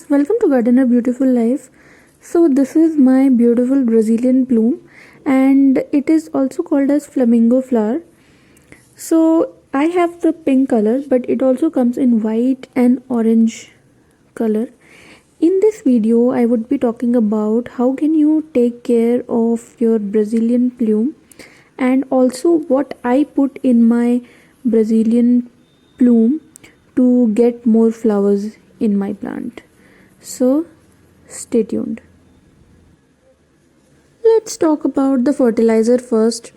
Welcome to Gardener Beautiful Life. So this is my beautiful Brazilian bloom and it is also called as flamingo flower. So I have the pink color, but it also comes in white and orange color. In this video I would be talking about how can you take care of your Brazilian bloom and also what I put in my Brazilian bloom to get more flowers in my plant. So stay tuned. Let's talk about the fertilizer first.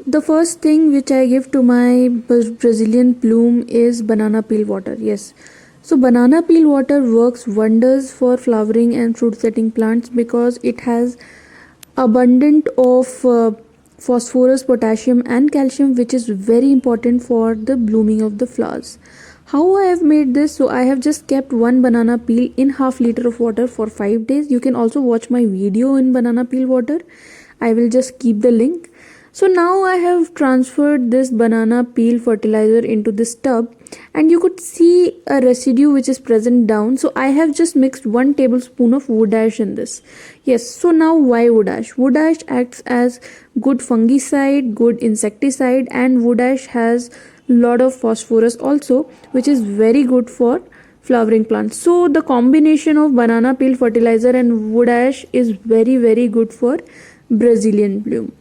The first thing which I give to my Brazilian bloom is banana peel water. Yes. So banana peel water works wonders for flowering and fruit setting plants because it has abundant of phosphorus, potassium and calcium, which is very important for the blooming of the flowers. How I have made this? So I have just kept one banana peel in half liter of water for 5 days. You can also watch my video in banana peel water. I will just keep the link. So now I have transferred this banana peel fertilizer into this tub and you could see a residue which is present down. So I have just mixed 1 tablespoon of wood ash in this. Yes, so now why wood ash? Wood ash acts as good fungicide, good insecticide, and wood ash has lot of phosphorus also, which is very good for flowering plants. So the combination of banana peel fertilizer and wood ash is very good for Brazilian bloom.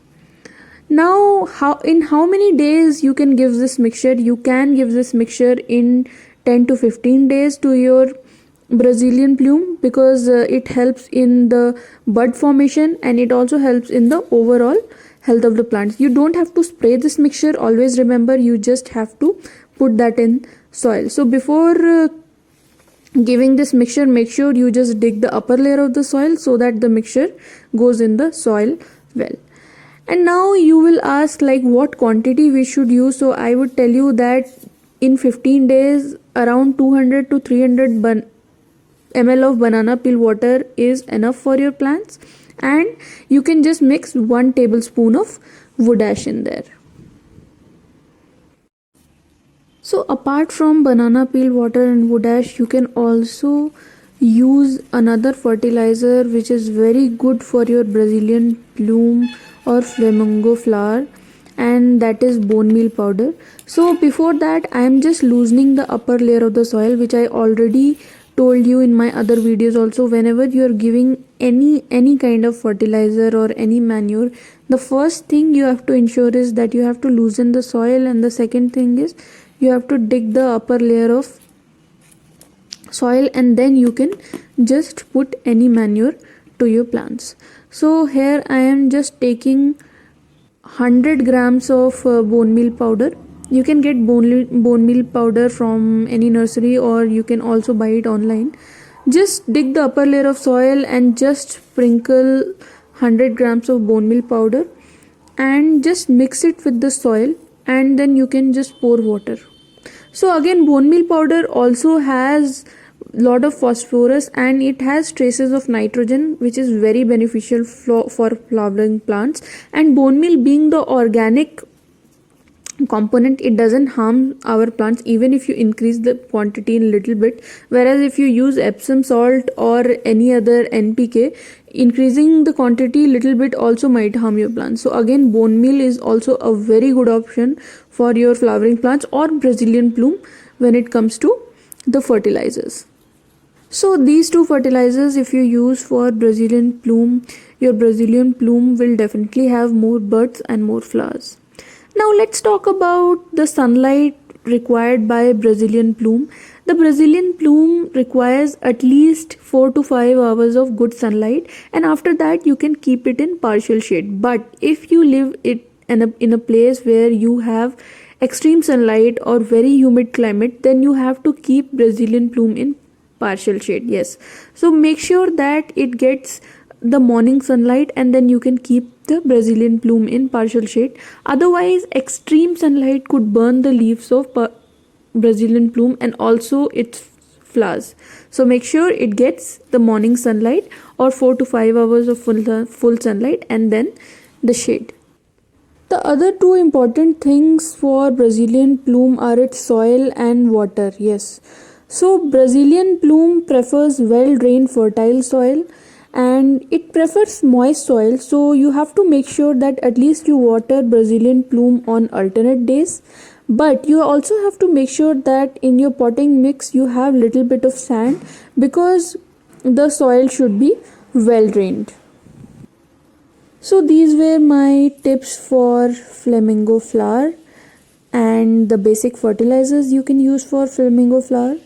Now how many days you can give this mixture? You can give this mixture in 10 to 15 days to your Brazilian bloom because it helps in the bud formation and it also helps in the overall health of the plants. You don't have to spray this mixture. Always remember, you just have to put that in soil. So before giving this mixture, make sure you just dig the upper layer of the soil so that the mixture goes in the soil well. And now you will ask like what quantity we should use. So I would tell you that in 15 days around 200 to 300 ml of banana peel water is enough for your plants, and you can just mix 1 tablespoon of wood ash in there. So apart from banana peel water and wood ash, you can also use another fertilizer which is very good for your Brazilian bloom or flamingo flower, and that is bone meal powder. So before that I am just loosening the upper layer of the soil, which I already told you in my other videos also. Whenever you are giving any kind of fertilizer or any manure, the first thing you have to ensure is that you have to loosen the soil, and the second thing is you have to dig the upper layer of soil, and then you can just put any manure to your plants. So here I am just taking 100 grams of bone meal powder. You can get bone meal powder from any nursery or you can also buy it online. Just dig the upper layer of soil and just sprinkle 100 grams of bone meal powder and just mix it with the soil, and then you can just pour water. So again, bone meal powder also has lot of phosphorus and it has traces of nitrogen, which is very beneficial for flowering plants. And bone meal being the organic component, it doesn't harm our plants even if you increase the quantity in little bit, whereas if you use Epsom salt or any other NPK, increasing the quantity little bit also might harm your plants. So again, bone meal is also a very good option for your flowering plants or Brazilian bloom when it comes to the fertilizers. So these two fertilizers, if you use for Brazilian bloom, your Brazilian bloom will definitely have more buds and more flowers. Now let's talk about the sunlight required by Brazilian bloom. The Brazilian bloom requires at least 4 to 5 hours of good sunlight, and after that you can keep it in partial shade. But if you live it in a place where you have extreme sunlight or very humid climate, then you have to keep Brazilian bloom in partial shade. Yes, so make sure that it gets the morning sunlight and then you can keep the Brazilian bloom in partial shade. Otherwise, extreme sunlight could burn the leaves of Brazilian bloom and also its flowers. So make sure it gets the morning sunlight or 4 to 5 hours of full sunlight and then the shade. The other two important things for Brazilian bloom are its soil and water. Yes, So Brazilian bloom prefers well drained fertile soil and it prefers moist soil, so you have to make sure that at least you water Brazilian bloom on alternate days. But you also have to make sure that in your potting mix you have little bit of sand, because the soil should be well drained. So these were my tips for flamingo flower and the basic fertilizers you can use for flamingo flower.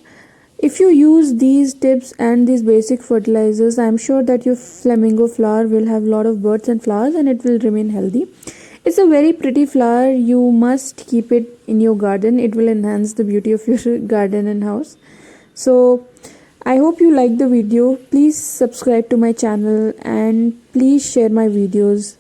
If you use these tips and these basic fertilizers, I am sure that your flamingo flower will have a lot of buds and flowers and it will remain healthy. It's a very pretty flower. You must keep it in your garden. It will enhance the beauty of your garden and house. So I hope you liked the video. Please subscribe to my channel and please share my videos.